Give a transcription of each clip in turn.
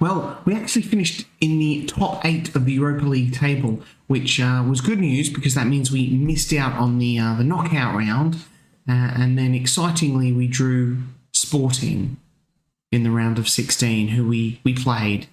Well, we actually finished in the top 8 of the Europa League table, which was good news because that means we missed out on the knockout round. And then excitingly, we drew Sporting in the round of 16, who we played.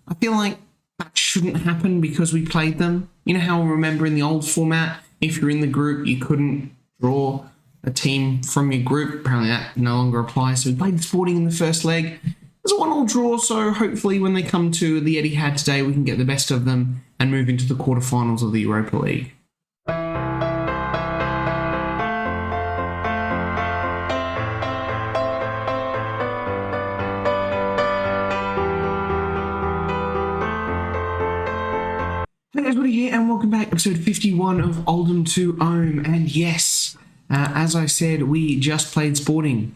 I feel like that shouldn't happen because we played them. You know how I remember in the old format, if you're in the group, you couldn't draw a team from your group. Apparently that no longer applies. So we played Sporting in the first leg. It was a 1-1 draw, so hopefully when they come to the Etihad today, we can get the best of them and move into the quarterfinals of the Europa League. Hey guys, Woody here, and welcome back. Episode 51 of Oldham to Ohm. And yes, as I said, we just played Sporting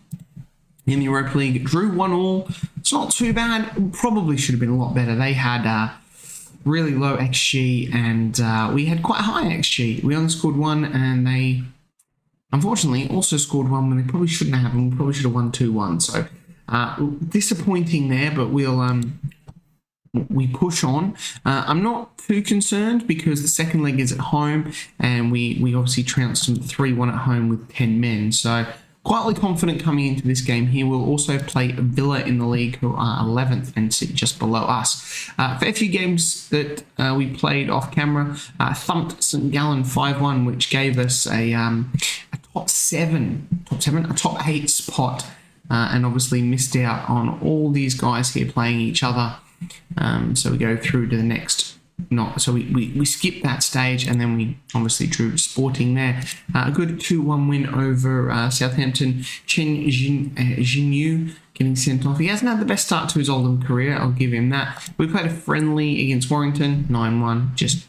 in the Europa League. Drew 1-1. It's not too bad. Probably should have been a lot better. They had really low XG, and we had quite high XG. We only scored 1, and they unfortunately also scored 1 when they probably shouldn't have. And we probably should have won 2-1. So disappointing there, but we push on. I'm not too concerned because the second leg is at home, and we obviously trounced them 3-1 at home with 10 men. So quietly confident coming into this game here. We'll also play Villa in the league, who are 11th and sit just below us. For a few games that we played off camera, thumped St Gallen 5-1, which gave us a top 8 spot, and obviously missed out on all these guys here playing each other. So we go through to the next. So we skipped that stage, and then we obviously drew Sporting there. A good 2-1 win over Southampton. Chen Jinyu getting sent off. He hasn't had the best start to his Oldham career, I'll give him that. We played a friendly against Warrington, 9-1, just,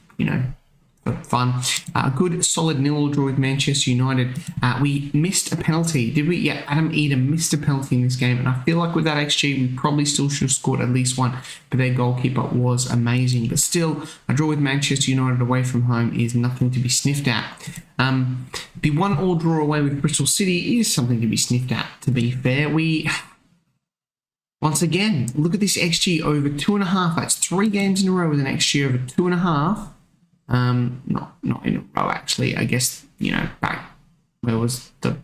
for fun. A good solid 0 draw with Manchester United. We missed a penalty, did we? Yeah, Adam Eden missed a penalty in this game, and I feel like with that XG, we probably still should have scored at least 1, but their goalkeeper was amazing. But still, a draw with Manchester United away from home is nothing to be sniffed at. The 1-1 draw away with Bristol City is something to be sniffed at, to be fair. Once again, look at this XG over 2.5. That's 3 games in a row with an XG over 2.5. Not in a row, actually. I guess, back, where was the...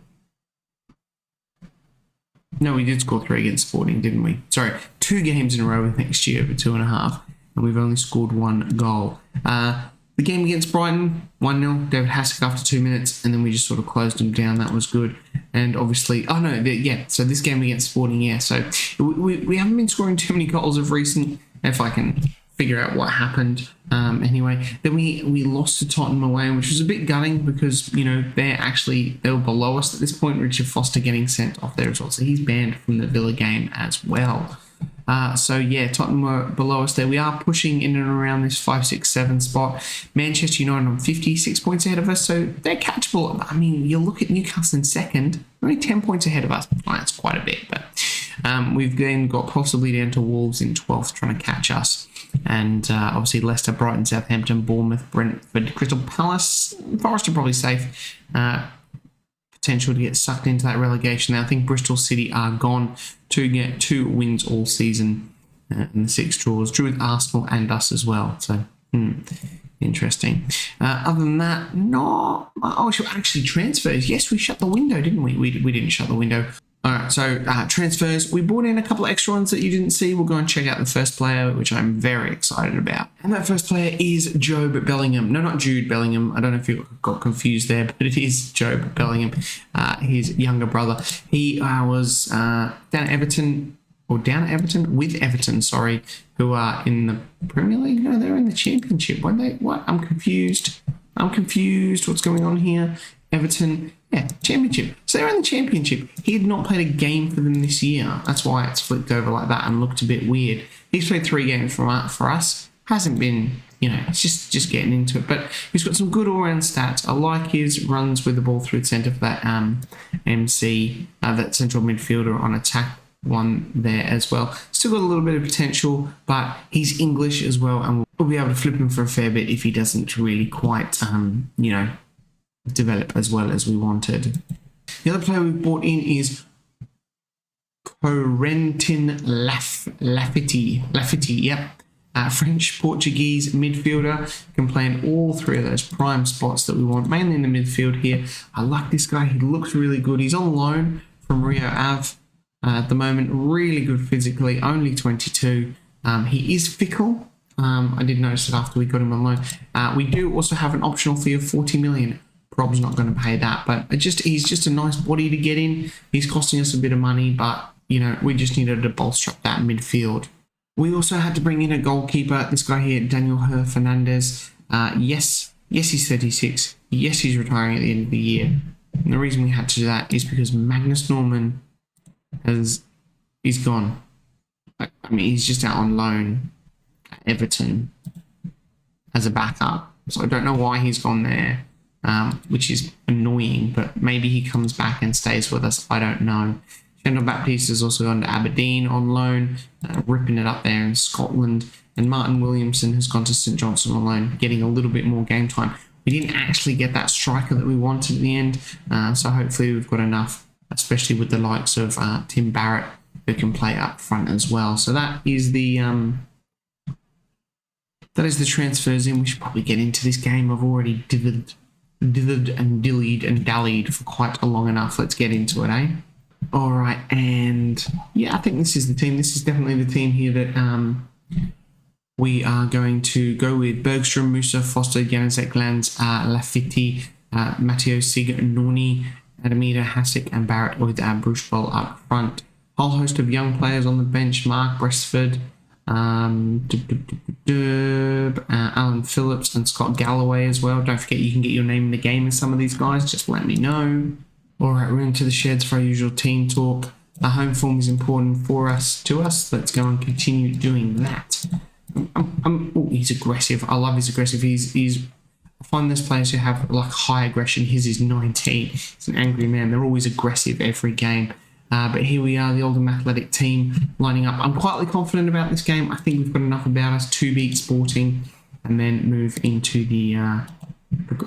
No, we did score 3 against Sporting, didn't we? Sorry, 2 games in a row with XG over 2.5, and we've only scored 1 goal. The game against Brighton, 1-0, David Hassick after 2 minutes, and then we just sort of closed them down. That was good. And obviously, so this game against Sporting, so we haven't been scoring too many goals of recent, if I can figure out what happened. Anyway, then we lost to Tottenham away, which was a bit gutting because, they were below us at this point. Richard Foster getting sent off there as well. So he's banned from the Villa game as well. Tottenham were below us there. We are pushing in and around this 5, 6, 7 spot. Manchester United on 56 points ahead of us, so they're catchable. I mean, you look at Newcastle in second, only 10 points ahead of us. Well, that's quite a bit, but we've then got possibly down to Wolves in 12th trying to catch us. And obviously Leicester, Brighton, Southampton, Bournemouth, Brentford, Crystal Palace. Forest are probably safe. Potential to get sucked into that relegation. Now I think Bristol City are gone to get 2 wins all season in the 6 draws. Drew with Arsenal and us as well. So, interesting. Other than that, actually transfers. Yes, we shut the window, didn't we? We didn't shut the window. All right, so transfers. We brought in a couple of extra ones that you didn't see. We'll go and check out the first player, which I'm very excited about. And that first player is Jobe Bellingham. No, not Jude Bellingham. I don't know if you got confused there, but it is Jobe Bellingham, his younger brother. He was down at Everton with Everton, who are in the Premier League. No, they're in the Championship. Weren't they? What? I'm confused. What's going on here? Everton, Championship. So they're in the Championship. He had not played a game for them this year. That's why it's flipped over like that and looked a bit weird. He's played 3 games for us. Hasn't been, it's just getting into it. But he's got some good all-round stats. I like his runs with the ball through the centre for that MC, that central midfielder on attack one there as well. Still got a little bit of potential, but he's English as well, and we'll be able to flip him for a fair bit if he doesn't really quite, develop as well as we wanted. The other player we've brought in is Corentin Lafiti, yep. French-Portuguese midfielder, can play in all three of those prime spots that we want, mainly in the midfield here. I like this guy. He looks really good. He's on loan from Rio Ave at the moment. Really good physically, only 22. He is fickle. I did notice it after we got him on loan. We do also have an optional fee of 40 million. Rob's not going to pay that, but he's just a nice body to get in. He's costing us a bit of money, but we just needed to bolster up that midfield. We also had to bring in a goalkeeper. This guy here, Daniel Fernandez. Yes, he's 36. Yes, he's retiring at the end of the year. And the reason we had to do that is because Magnus Norman is gone. I mean, he's just out on loan at Everton as a backup. So I don't know why he's gone there, which is annoying, but maybe he comes back and stays with us. I don't know. Kendall Baptiste has also gone to Aberdeen on loan, ripping it up there in Scotland. And Martin Williamson has gone to St Johnstone on loan, getting a little bit more game time. We didn't actually get that striker that we wanted at the end, so hopefully we've got enough, especially with the likes of Tim Barrett, who can play up front as well. So that is the transfers in. We should probably get into this game. I've already dithered and dillied and dallied for quite a long enough. Let's get into it, eh? All right, and yeah, I think this is the team. This is definitely the team here that we are going to go with. Bergstrom, Musa, Foster, Januzek, Glanz, Lafiti, Matteo Signoni, Adamida, Hasek, and Barrett with Bruchbol up front. Whole host of young players on the bench: Mark Brestford, Alan Phillips, and Scott Galloway as well. Don't forget you can get your name in the game with some of these guys. Just let me know. All right, we're into the sheds for our usual team talk. The home form is important to us. Let's go and continue doing that. He's aggressive. I love his aggressive. I find those players who have like high aggression. His is 19. He's an angry man. They're always aggressive every game. But here we are, the Oldham Athletic team lining up. I'm quietly confident about this game. I think we've got enough about us to beat Sporting and then move into the...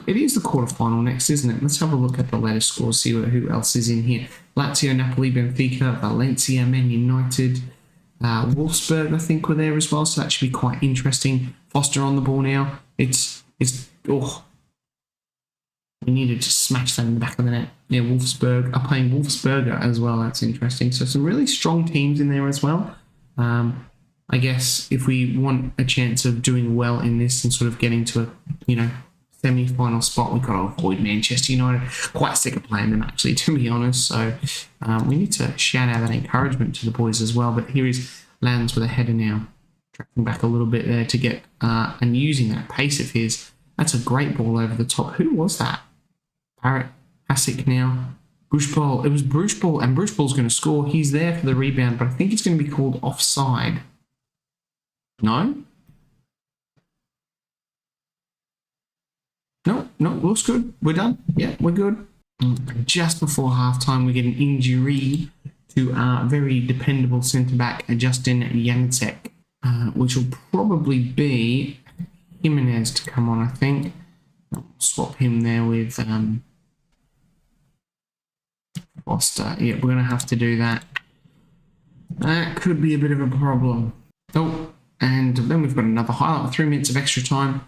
it is the quarterfinal next, isn't it? Let's have a look at the latest scores, see who else is in here. Lazio, Napoli, Benfica, Valencia, Man United, Wolfsburg, I think, were there as well, so that should be quite interesting. Foster on the ball now. We needed to smash that in the back of the net. Yeah, Wolfsburg are playing Wolfsburger as well. That's interesting. So some really strong teams in there as well. I guess if we want a chance of doing well in this and sort of getting to a, semi-final spot, we've got to avoid Manchester United. Quite sick of playing them, actually, to be honest. So we need to shout out that encouragement to the boys as well. But here is Lands with a header now. Tracking back a little bit there to get, and using that pace of his. That's a great ball over the top. Who was that? Barrett, Hasek now. Bruchbol. It was Bruchbol, and Bruchbol's going to score. He's there for the rebound, but I think it's going to be called offside. No? No, looks good. We're done. Yeah, we're good. Just before halftime, we get an injury to our very dependable centre-back, Justin Januzek, which will probably be Jimenez to come on, I think. I'll swap him there with Foster. Yeah, we're going to have to do that. That could be a bit of a problem. Oh, and then we've got another highlight. 3 minutes of extra time.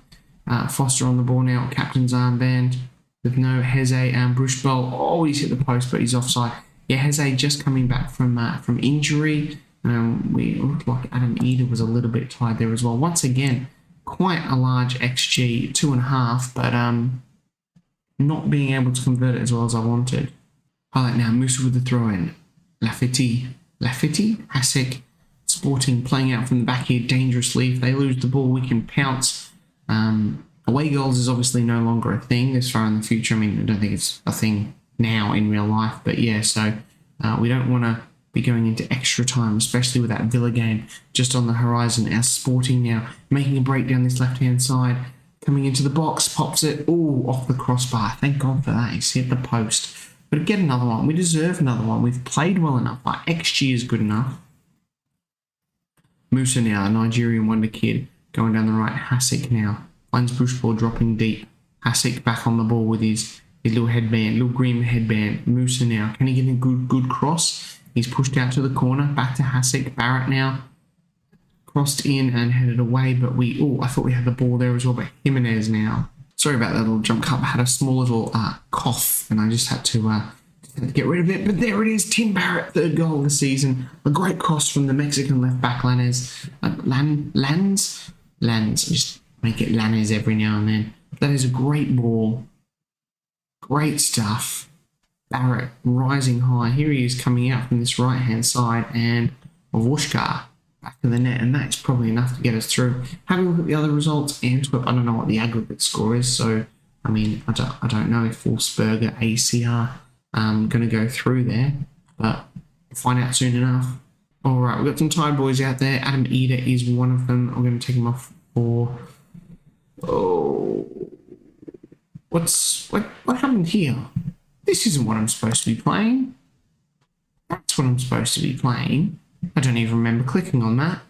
Foster on the ball now, captain's armband with no Heze and Bruchbol. Oh, he's hit the post, but he's offside. Yeah, Heze just coming back from injury. We looked like Adam Eder was a little bit tired there as well. Once again, quite a large XG, 2.5, but not being able to convert it as well as I wanted. Highlight now, Musa with the throw-in. Lafiti, Hasek, Sporting playing out from the back here dangerously. If they lose the ball, we can pounce. Away goals is obviously no longer a thing this far in the future. I mean, I don't think it's a thing now in real life, but yeah, so we don't want to be going into extra time, especially with that Villa game just on the horizon. Our Sporting now making a break down this left-hand side, coming into the box, pops it, off the crossbar. Thank God for that. He's hit the post. But get another one. We deserve another one. We've played well enough. Our XG is good enough. Musa now, a Nigerian wonder kid, going down the right. Hasek now. Finds Bruchbol dropping deep. Hasek back on the ball with his little headband, little green headband. Musa now. Can he get a good cross? He's pushed out to the corner. Back to Hasek. Barrett now. Crossed in and headed away, but I thought we had the ball there as well, but Jimenez now. Sorry about that little jump cut. I had a small little cough, and I just had to get rid of it. But there it is, Tim Barrett, third goal of the season. A great cross from the Mexican left back, Lanez. Lanz. Just make it Lanez every now and then. That is a great ball. Great stuff. Barrett rising high. Here he is coming out from this right-hand side, and Voshka back of the net, and that's probably enough to get us through. Having a look at the other results, Antwerp, I don't know what the aggregate score is, so I mean, I don't know if Wolfsberger, ACR going to go through there, but we'll find out soon enough. All right, we've got some tired boys out there. Adam Eder is one of them. I'm going to take him off for... What happened here? This isn't what I'm supposed to be playing. That's what I'm supposed to be playing. I don't even remember clicking on that.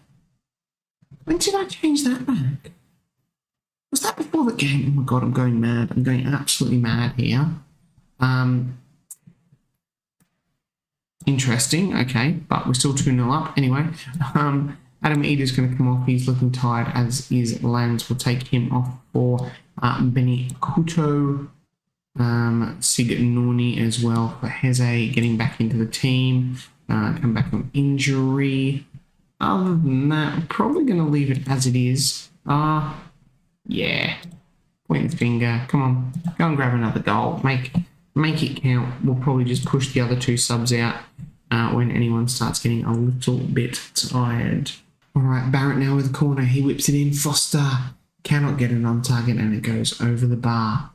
When did I change that back? Was that before the game? Oh my god, I'm going mad. I'm going absolutely mad here. Interesting, okay, but we're still 2-0 up. Anyway, Adam Eder's going to come off. He's looking tired, as is Lanz. We'll take him off for Benny Couto. Signoni as well for Heze getting back into the team. Come back from injury. Other than that, I'm probably going to leave it as it is. Yeah. Point the finger. Come on. Go and grab another goal. Make it count. We'll probably just push the other two subs out when anyone starts getting a little bit tired. All right, Barrett now with the corner. He whips it in. Foster cannot get it on target, and it goes over the bar.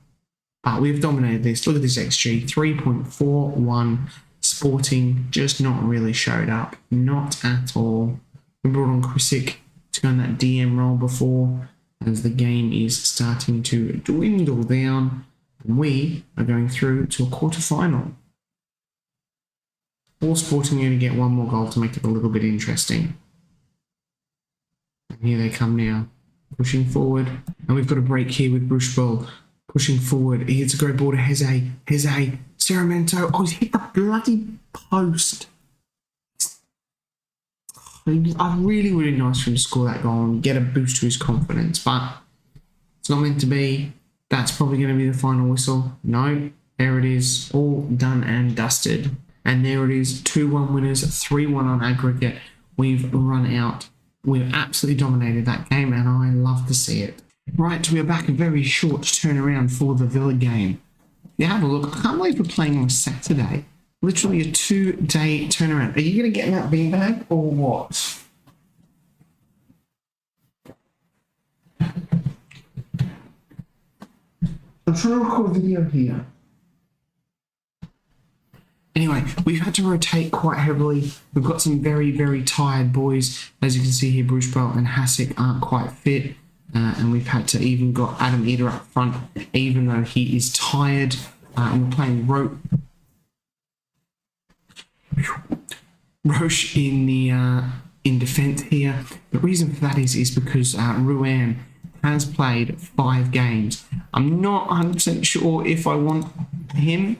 But we've dominated this. Look at this XG. 3.41. Sporting just not really showed up. Not at all. We brought on Krisic to go on that DM role before, as the game is starting to dwindle down. And we are going through to a quarter-final. All Sporting need to get one more goal to make it a little bit interesting. And here they come now. Pushing forward. And we've got a break here with Bruchball. Pushing forward. He hits a great ball to Heze. Heze. Ceramento. Oh, he's hit the bloody post. I really would have nice for him to score that goal and get a boost to his confidence, but it's not meant to be. That's probably going to be the final whistle. No, there it is. All done and dusted. And there it is. 2-1 winners, 3-1 on aggregate. We've run out. We've absolutely dominated that game, and I love to see it. Right, we are back. A very short turnaround for the Villa game. You have a look. I can't believe we're playing on Saturday. Literally a 2-day turnaround. Are you going to get in that beanbag or what? I'm trying to record a video here. Anyway, we've had to rotate quite heavily. We've got some very, very tired boys. As you can see here, Bruce Bell and Hasek aren't quite fit. And we've had to even got Adam Eder up front, even though he is tired. And we're playing Roche in the in defence here. The reason for that is because Rouen has played 5 games. I'm not 100% sure if I want him.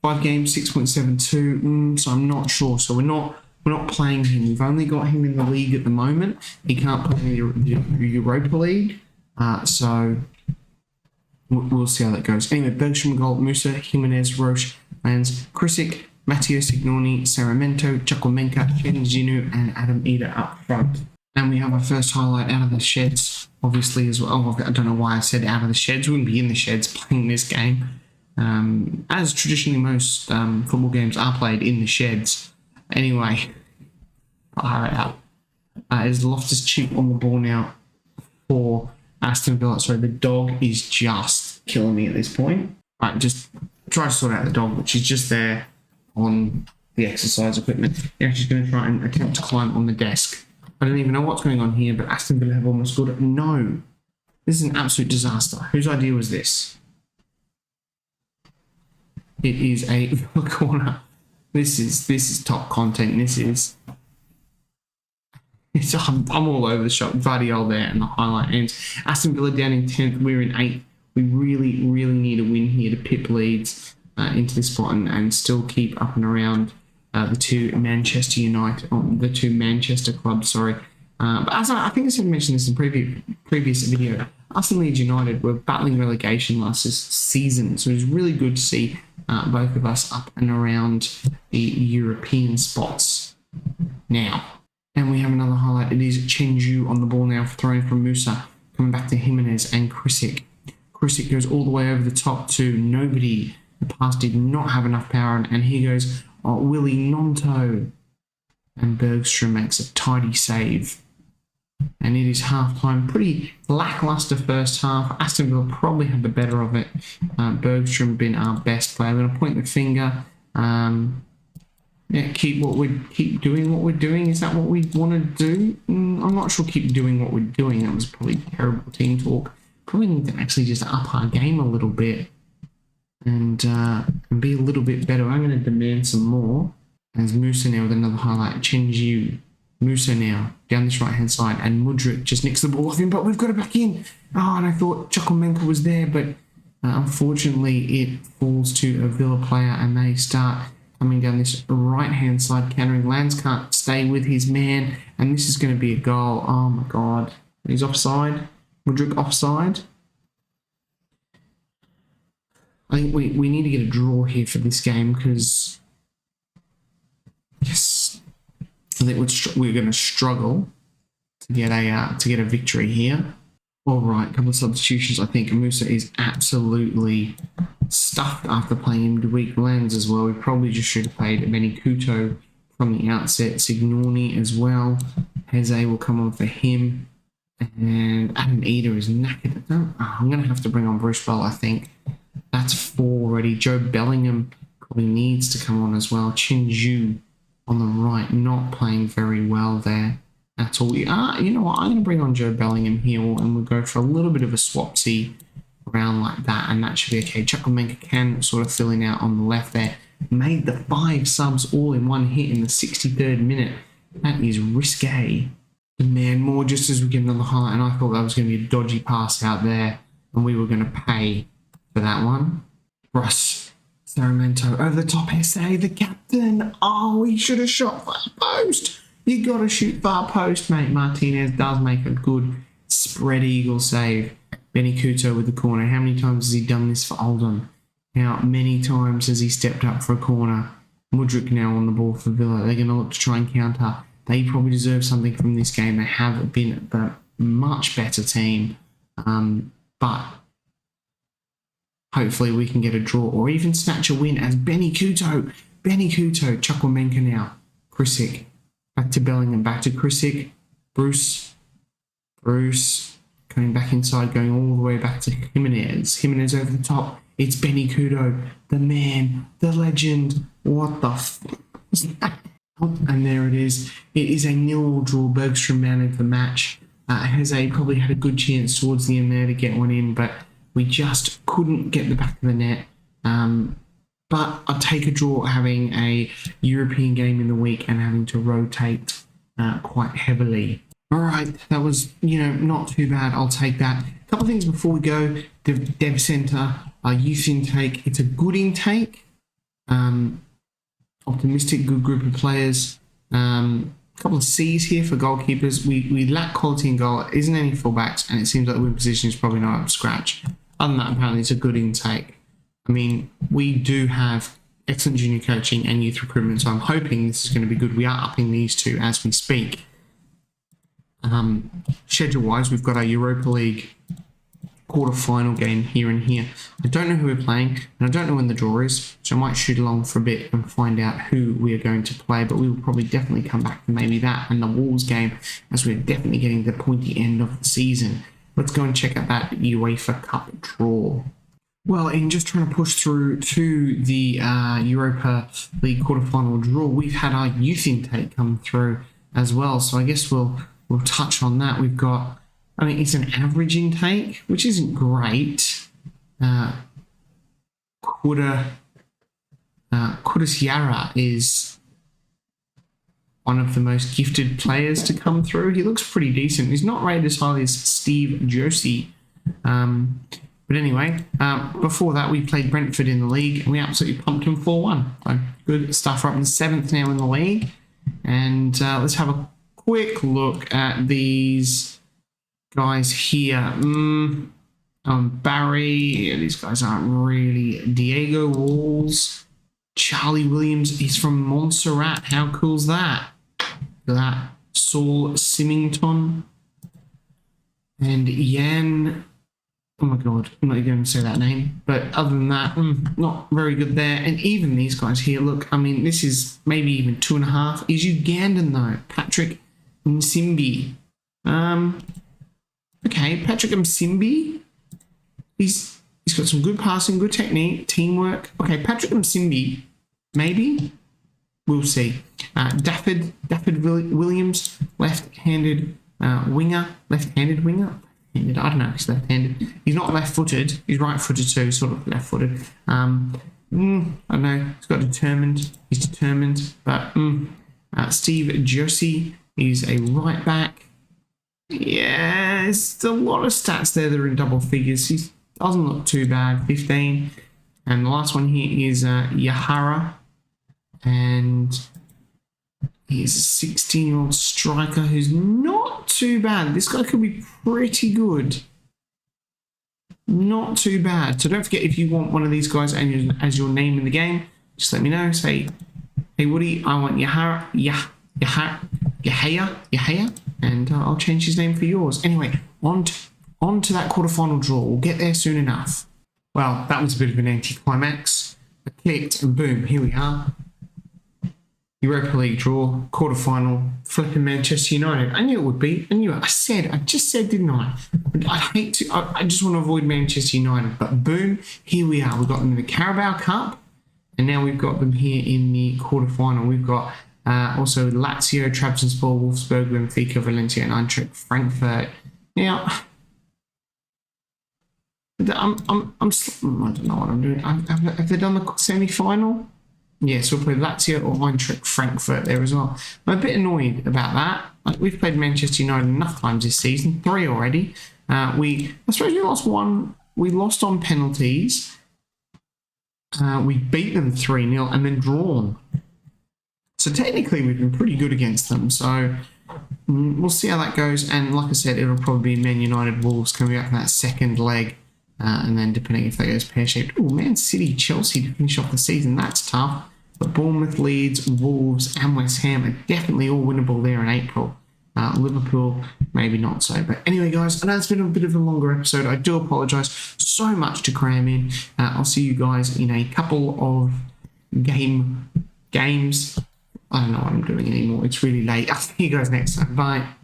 5 games, 6.72. So I'm not sure. So we're not playing him. We've only got him in the league at the moment. He can't play in the Europa League. So we'll see how that goes. Anyway, Bergstrom, Gold, Musa, Jimenez, Roche, Lanz, Krisic, Matteo Signoni, Ceramento, Chukwuemeka, Chenzinu, and Adam Eder up front. And we have our first highlight out of the sheds, obviously, as well. Oh, I don't know why I said out of the sheds. We wouldn't be in the sheds playing this game. As traditionally most football games are played in the sheds. Anyway, is Loftus-Cheek on the ball now for Aston Villa. Sorry, the dog is just killing me at this point. Right, just try to sort out the dog, which is just there on the exercise equipment. They're actually going to try and attempt to climb on the desk. I don't even know what's going on here, but Aston Villa have almost scored it. No, this is an absolute disaster. Whose idea was this? It is a Villa corner. This is top content. I'm all over the shop. Vardiol there and the highlight ends. Aston Villa down in 10th. We're in 8th. We really, really need a win here to pip Leeds into this spot and still keep up and around the two Manchester United, the two Manchester clubs, sorry. But as I think I mentioned this in previous video, us and Leeds United were battling relegation last season, so it was really good to see both of us up and around the European spots now. And we have another highlight. It is Chenju on the ball now, throwing from Musa, coming back to Jimenez and Krisic. Krisic goes all the way over the top to nobody. The pass did not have enough power, and here goes Willie Nonto. And Bergstrom makes a tidy save. And it is half-time. Pretty lackluster first half. Aston Villa probably had the better of it. Bergstrom been our best player. I'm going to point the finger. Keep doing what we're doing. Is that what we want to do? I'm not sure. Keep doing what we're doing. That was probably terrible team talk. Probably need to actually just up our game a little bit and be a little bit better. I'm going to demand some more. As Musa now with another highlight. Chenju. Musa now down this right hand side, and Mudryk just nicks the ball off him, but we've got it back in. Oh, and I thought Chukwuemeka was there, but unfortunately it falls to a Villa player, and they start coming down this right hand side, countering. Lands can't stay with his man, and this is going to be a goal. Oh my god, he's offside. Mudryk offside. I think we need to get a draw here for this game, because yes, I think we're going to struggle to get a victory here. All right, a couple of substitutions. I think Musa is absolutely stuffed after playing him midweek. Lands as well. We probably just should have played Benikuto from the outset. Signoni as well. Heze will come on for him. And Adam Eder is knackered. I'm going to have to bring on Bruce Bell, I think. That's 4 already. Joe Bellingham probably needs to come on as well. Chinju on the right, not playing very well there at all. You know what? I'm going to bring on Joe Bellingham here, and we'll go for a little bit of a swapsy around like that, and that should be okay. Chukwuemeka can sort of fill in out on the left there. Made the 5 subs all in one hit in the 63rd minute. That is risque. Man, more just as we get another highlight, and I thought that was going to be a dodgy pass out there, and we were going to pay for that one. Russ Saramento over the top. Hesse, the captain. Oh, he should have shot far post. You got to shoot far post, mate. Martinez does make a good spread eagle save. Benikuto with the corner. How many times has he done this for Oldham? How many times has he stepped up for a corner? Mudryk now on the ball for Villa. They're going to look to try and counter. They probably deserve something from this game. They have been the much better team. But hopefully we can get a draw or even snatch a win as Benikuto, Chukwuemeka now. Krisic. Back to Bellingham. Back to Krisic. Bruce. Coming back inside, going all the way back to Jimenez. Jimenez over the top. It's Benikuto, the man, the legend. What the fuck was that? And there it is. It is a 0-0 draw. Bergstrom man of the match. Heze probably had a good chance towards the end there to get one in, but we just couldn't get the back of the net. But I'd take a draw having a European game in the week and having to rotate quite heavily. All right, that was, not too bad. I'll take that. A couple of things before we go. The Dev Centre, our youth intake. It's a good intake. Optimistic, good group of players. A couple of C's here for goalkeepers. We lack quality in goal. There isn't any fullbacks, and it seems like the win position is probably not up to scratch. Other than that, apparently it's a good intake. I mean, we do have excellent junior coaching and youth recruitment, so I'm hoping this is going to be good. We are upping these two as we speak. Schedule-wise, we've got our Europa League quarter-final game here and here. I don't know who we're playing, and I don't know when the draw is, so I might shoot along for a bit and find out who we are going to play, but we will probably definitely come back to maybe that and the Wolves game, as we're definitely getting the pointy end of the season. Let's go and check out that UEFA Cup draw. Well, in just trying to push through to the Europa League quarter-final draw, we've had our youth intake come through as well, so I guess we'll touch on that. We've got, it's an average intake, which isn't great. Kudus is one of the most gifted players to come through. He looks pretty decent. He's not rated as highly as Steve Josie. But anyway, before that, we played Brentford in the league, and we absolutely pumped them 4-1. So good stuff. We're up in 7th now in the league. And let's have a quick look at these guys here. Barry, yeah, these guys aren't really. Diego Walls, Charlie Williams, he's from Montserrat. How cool's that? Look at that. Saul Symington. And Yan, oh my god, I'm not even going to say that name. But other than that, not very good there. And even these guys here, look, I mean, this is maybe even 2.5. He's Ugandan though. Patrick Msimbi. Okay, Patrick Msimbi. He's got some good passing, good technique, teamwork. Okay, Patrick Msimbi, maybe? We'll see. Dafford Williams, left-handed winger. Left-handed winger? I don't know, he's left-handed. He's not left-footed. He's right-footed too, sort of left-footed. I don't know. He's determined. But Steve Josie, he's a right-back. Yeah, there's a lot of stats there that are in double figures. He doesn't look too bad. 15. And the last one here is Yahara. And he's a 16-year-old striker who's not too bad. This guy could be pretty good. Not too bad. So don't forget, if you want one of these guys as your name in the game, just let me know. Say, hey Woody, I want Yahaya, and I'll change his name for yours. Anyway, on to that quarterfinal draw. We'll get there soon enough. Well, that was a bit of an anticlimax. I clicked and boom, here we are. Europa League draw, quarterfinal, flipping Manchester United. I knew it would be. I knew it. I just said, didn't I? I just want to avoid Manchester United. But boom, here we are. We've got them in the Carabao Cup, and now we've got them here in the quarterfinal. We've got also Lazio, Trabzonspor, Wolfsburg, Benfica, Valencia, and Eintracht Frankfurt. Now, I don't know what I'm doing. Have they done the semi-final? Yes, we'll play Lazio or Eintracht Frankfurt there as well. I'm a bit annoyed about that. Like, we've played Manchester United enough times this season, 3 already. I suppose we lost one. We lost on penalties. We beat them 3-0 and then drawn. So technically we've been pretty good against them. So we'll see how that goes. And like I said, it'll probably be Man United Wolves coming up in that second leg. And then depending if that goes pear-shaped. Oh, Man City, Chelsea to finish off the season. That's tough. But Bournemouth, Leeds, Wolves and West Ham are definitely all winnable there in April. Liverpool, maybe not so. But anyway, guys, I know it's been a bit of a longer episode. I do apologise so much to cram in. I'll see you guys in a couple of games. I don't know what I'm doing anymore. It's really late. I'll see you guys next time. Bye.